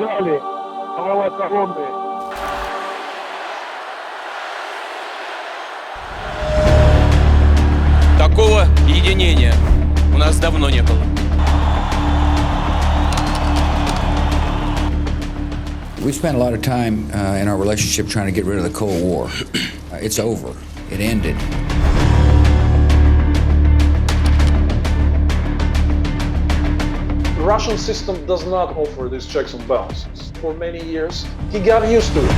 Дали. Голова Колумбии. Такого единения у нас давно не было. We spent a lot of time in our relationship trying to get rid of the Cold War. It's over. It ended. The Russian system does not offer these checks and balances. For many years, he got used to it.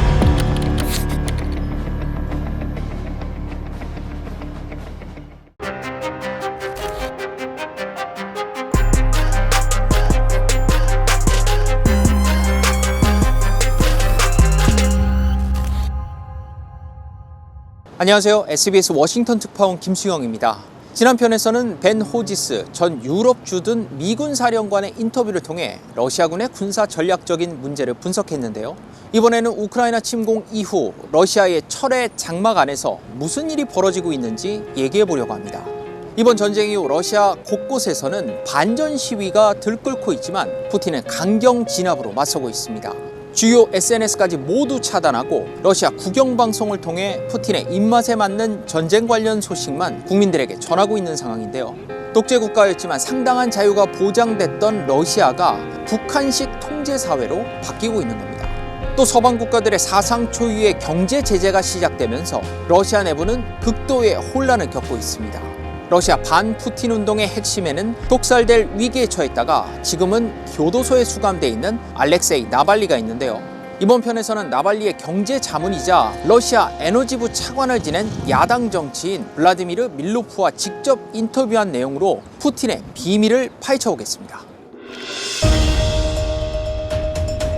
안녕하세요. SBS 워싱턴 특파원 김수영입니다. 지난 편에서는 벤 호지스 전 유럽 주둔 미군 사령관의 인터뷰를 통해 러시아군의 군사 전략적인 문제를 분석했는데요. 이번에는 우크라이나 침공 이후 러시아의 철의 장막 안에서 무슨 일이 벌어지고 있는지 얘기해 보려고 합니다. 이번 전쟁 이후 러시아 곳곳에서는 반전 시위가 들끓고 있지만 푸틴은 강경 진압으로 맞서고 있습니다. 주요 SNS까지 모두 차단하고 러시아 국영방송을 통해 푸틴의 입맛에 맞는 전쟁 관련 소식만 국민들에게 전하고 있는 상황인데요. 독재국가였지만 상당한 자유가 보장됐던 러시아가 북한식 통제사회로 바뀌고 있는 겁니다. 또 서방 국가들의 사상 초유의 경제 제재가 시작되면서 러시아 내부는 극도의 혼란을 겪고 있습니다. 러시아 반푸틴 운동의 핵심에는 독살될 위기에 처했다가 지금은 교도소에 수감돼 있는 알렉세이 나발리가 있는데요. 이번 편에서는 나발리의 경제 자문이자 러시아 에너지부 차관을 지낸 야당 정치인 블라디미르 밀로프와 직접 인터뷰한 내용으로 푸틴의 비밀을 파헤쳐보겠습니다.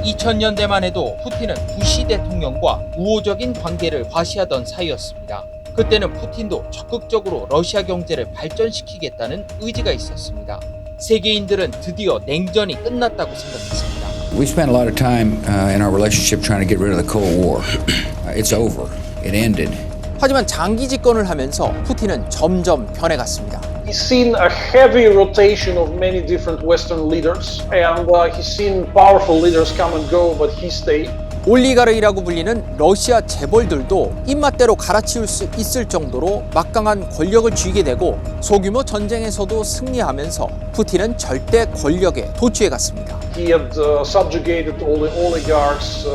2000년대만 해도 푸틴은 부시 대통령과 우호적인 관계를 과시하던 사이였습니다. 그때는 푸틴도 적극적으로 러시아 경제를 발전시키겠다는 의지가 있었습니다. 세계인들은 드디어 냉전이 끝났다고 생각했습니다. We spent a lot of time in our relationship trying to get rid of the Cold War. It's over. It ended. 하지만 장기 집권을 하면서 푸틴은 점점 변해갔습니다. He's seen a heavy rotation of many different Western leaders, and he's seen powerful leaders come and go, but he stayed. 올리가르이라고 불리는 러시아 재벌들도 입맛대로 갈아치울 수 있을 정도로 막강한 권력을 쥐게 되고 소규모 전쟁에서도 승리하면서 푸틴은 절대 권력에 도취해갔습니다. He had subjugated all the oligarchs,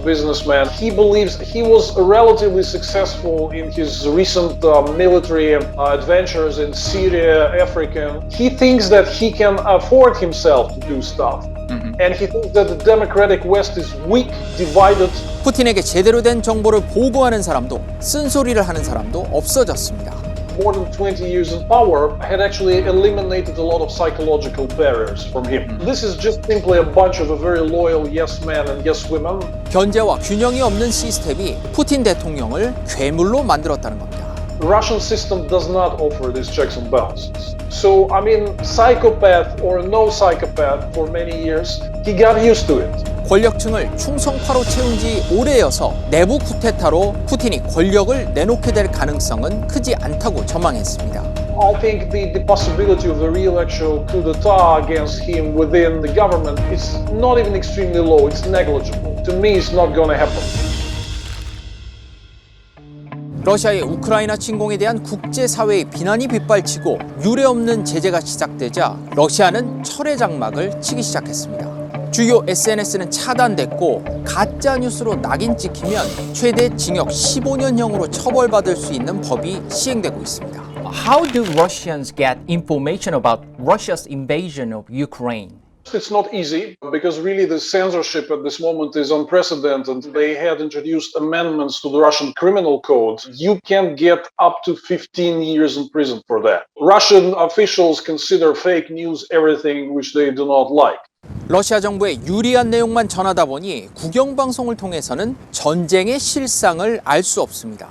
businessmen. He believes he was relatively successful in his recent military adventures in Syria, Africa. He thinks that he can afford himself to do stuff. And he thinks that the democratic West is weak, divided. 푸틴에게 제대로 된 정보를 보고하는 사람도 쓴소리를 하는 사람도 없어졌습니다. More than 20 years in power had actually eliminated a lot of psychological barriers from him. This is just simply a bunch of a very loyal yes men and yes women. 견제와 균형이 없는 시스템이 푸틴 대통령을 괴물로 만들었다는 겁니다. The Russian system does not offer these checks and balances. So, I mean, psychopath or no psychopath for many years, he got used to it. 권력층을 충성파로 채운 지 오래여서 내부 쿠데타로 푸틴이 권력을 내놓게 될 가능성은 크지 않다고 전망했습니다. I think the possibility of a real actual coup d'etat against him within the government is not even extremely low, it's negligible. To me, it's not going to happen. 러시아의 우크라이나 침공에 대한 국제사회의 비난이 빗발치고 유례없는 제재가 시작되자 러시아는 철의 장막을 치기 시작했습니다. 주요 SNS는 차단됐고 가짜 뉴스로 낙인 찍히면 최대 징역 15년형으로 처벌받을 수 있는 법이 시행되고 있습니다. How do Russians get information about Russia's invasion of Ukraine? It's not easy because really the censorship at this moment is unprecedented. They had introduced amendments to the Russian criminal code. You can get up to 15 years in prison for that. Russian officials consider fake news everything which they do not like. 러시아 정부의 유리한 내용만 전하다 보니 국영방송을 통해서는 전쟁의 실상을 알 수 없습니다.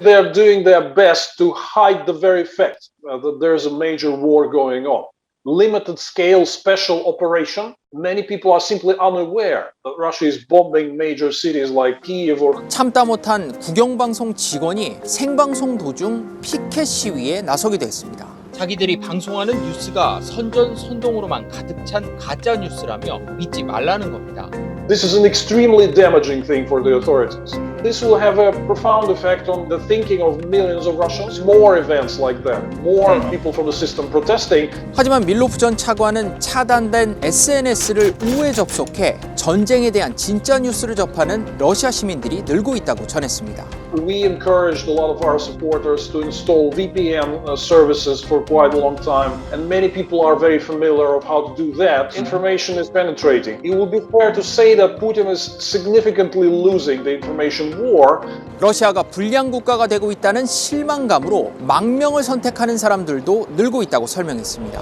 They are doing their best to hide the very fact that there is a major war going on. Limited scale special operation. Many people are simply unaware that Russia is bombing major cities like Kyiv or. 참다 못한 국영방송 직원이 생방송 도중 피켓 시위에 나서기도 했습니다. 자기들이 방송하는 뉴스가 선전선동으로만 가득 찬 가짜 뉴스라며 믿지 말라는 겁니다. This is an extremely damaging thing for the authorities. This will have a profound effect on the thinking of millions of Russians. More events like that, more people from the system protesting. 하지만 밀로프 전 차관은 차단된 SNS를 우회 접속해 전쟁에 대한 진짜 뉴스를 접하는 러시아 시민들이 늘고 있다고 전했습니다. We encouraged a lot of our supporters to install VPN services for quite a long time, and many people are very familiar of how to do that. Information is penetrating. It would be fair to say that Putin is significantly losing the information war. 러시아가 불량 국가가 되고 있다는 실망감으로 망명을 선택하는 사람들도 늘고 있다고 설명했습니다.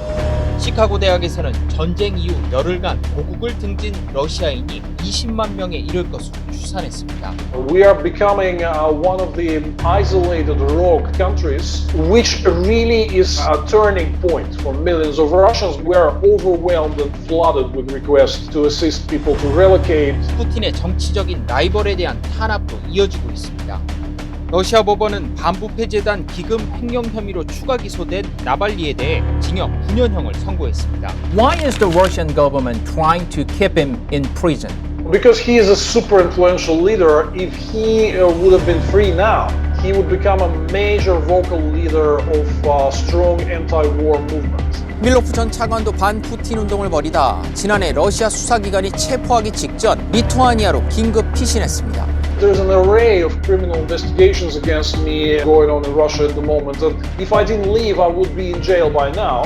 시카고 대학에서는 전쟁 이후 열흘간 고국을 등진 러시아인이 20만 명에 이를 것으로 추산했습니다. We are becoming one of the isolated rogue countries, which really is a turning point for millions of Russians. We are overwhelmed and flooded with requests to assist people to relocate. 푸틴의 정치적인 라이벌에 대한 탄압도 이어지고 있습니다. 러시아 법원은 반부패 재단 기금 횡령 혐의로 추가 기소된 나발리에 대해 징역 9년형을 선고했습니다. Why is the Russian government trying to keep him in prison? Because he is a super influential leader. If he would have been free now, he would become a major vocal leader of a strong anti-war movement. 밀로프 전 차관도 반푸틴 운동을 벌이다 지난해 러시아 수사기관이 체포하기 직전 리투아니아로 긴급 피신했습니다. There's an array of criminal investigations against me going on in Russia at the moment, and if I didn't leave, I would be in jail by now.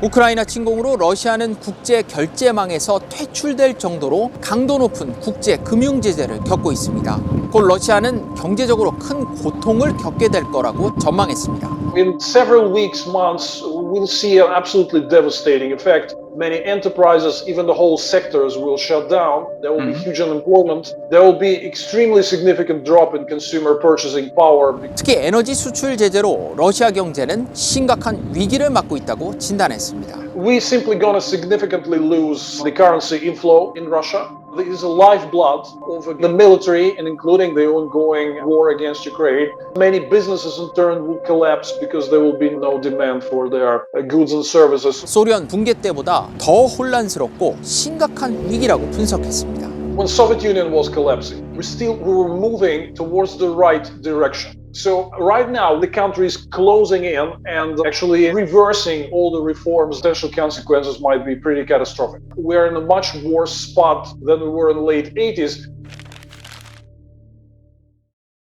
우크라이나 침공으로 러시아는 국제 결제망에서 퇴출될 정도로 강도 높은 국제 금융 제재를 겪고 있습니다. 곧 러시아는 경제적으로 큰 고통을 겪게 될 거라고 전망했습니다. In several weeks, months, we'll see an absolutely devastating effect. Many enterprises, even the whole sectors, will shut down. There will be huge unemployment. There will be extremely significant drop in consumer purchasing power. 특히 에너지 수출 제재로 러시아 경제는 심각한 위기를 맞고 있다고 진단했습니다. We simply gonna significantly lose the currency inflow in Russia. This is a lifeblood of the military and including the ongoing war against Ukraine. Many businesses in turn will collapse because there will be no demand for their goods and services. 소련 붕괴 때보다 더 혼란스럽고 심각한 위기라고 분석했습니다. When Soviet Union was collapsing, we were moving towards the right direction. So right now the country is closing in and actually reversing all the reforms. Potential consequences might be pretty catastrophic. We are in a much worse spot than we were in the late 80s.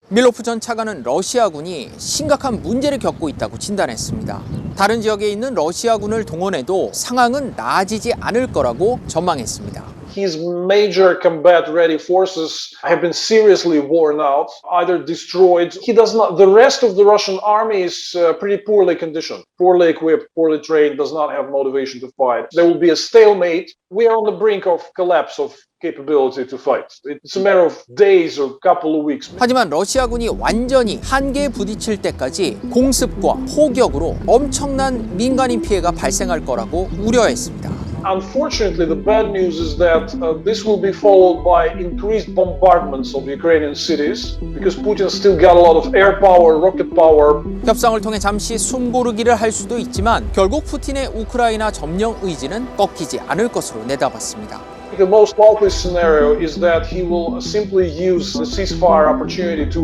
밀로프 전 차관은 러시아군이 심각한 문제를 겪고 있다고 진단했습니다. 다른 지역에 있는 러시아군을 동원해도 상황은 나아지지 않을 거라고 전망했습니다. His major combat-ready forces have been seriously worn out, either destroyed. The rest of the Russian army is pretty poorly conditioned, poorly equipped, poorly trained, does not have motivation to fight. There will be a stalemate. We are on the brink of collapse of capability to fight. It's a matter of days or couple of weeks. 하지만 러시아군이 완전히 한계에 부딪힐 때까지 공습과 포격으로 엄청난 민간인 피해가 발생할 거라고 우려했습니다. Unfortunately, the bad news is that this will be followed by increased bombardments of Ukrainian cities because Putin still got a lot of air power, rocket power. 협상을 통해 잠시 숨고르기를 할 수도 있지만 결국 푸틴의 우크라이나 점령 의지는 꺾이지 않을 것으로 내다봤습니다. The most likely scenario is that he will simply use the ceasefire opportunity to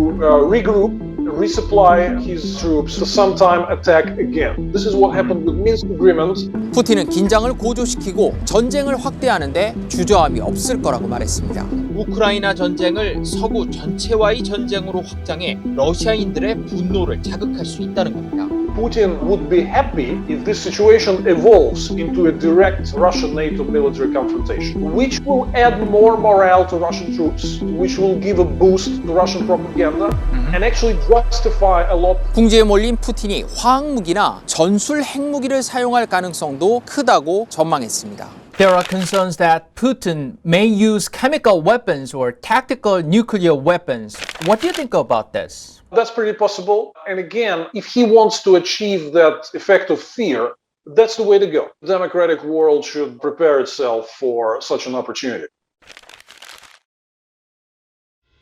regroup, resupply his troops, to sometime attack again. This is what happened with Minsk Agreement. 푸틴은 긴장을 고조시키고 전쟁을 확대하는데 주저함이 없을 거라고 말했습니다. 우크라이나 전쟁을 서구 전체와의 전쟁으로 확장해 러시아인들의 분노를 자극할 수 있다는 겁니다. Putin would be happy if this situation evolves into a direct Russian-NATO military confrontation, which will add more morale to Russian troops, which will give a boost to Russian propaganda, and actually justify a lot. 궁지에 몰린 푸틴이 화학무기나 전술 핵무기를 사용할 가능성도 크다고 전망했습니다. There are concerns that Putin may use chemical weapons or tactical nuclear weapons. What do you think about this? That's pretty possible. And again, if he wants to achieve that effect of fear, that's the way to go. The democratic world should prepare itself for such an opportunity.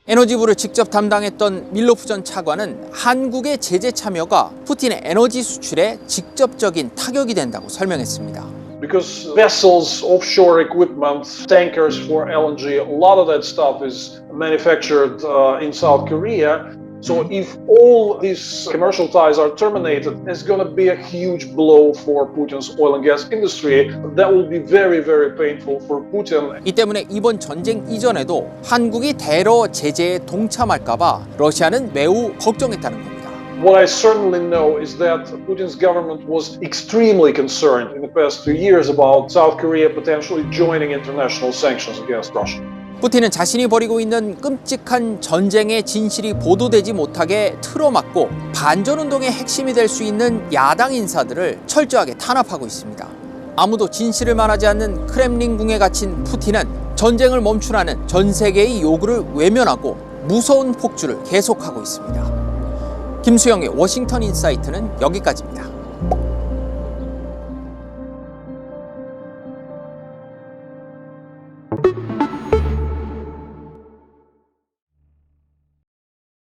에너지부를 직접 담당했던 밀로프 전 차관은 한국의 제재 참여가 푸틴의 에너지 수출에 직접적인 타격이 된다고 설명했습니다. because vessels, offshore equipment, tankers for LNG, a lot of that stuff is manufactured in South Korea. So if all these commercial ties are terminated, it's going to be a huge blow for Putin's oil and gas industry. That will be very, very painful for Putin. 이 때문에 이번 전쟁 이전에도 한국이 대러 제재에 동참할까봐 러시아는 매우 걱정했다는 겁니다. What I certainly know is that Putin's government was extremely concerned in the past 2 years about South Korea potentially joining international sanctions against Russia. 푸틴은 자신이 벌이고 있는 끔찍한 전쟁의 진실이 보도되지 못하게 틀어막고 반전운동의 핵심이 될 수 있는 야당 인사들을 철저하게 탄압하고 있습니다. 아무도 진실을 말하지 않는 크렘린궁에 갇힌 푸틴은 전쟁을 멈추라는 전 세계의 요구를 외면하고 무서운 폭주를 계속하고 있습니다. 김수영의 워싱턴 인사이트는 여기까지입니다.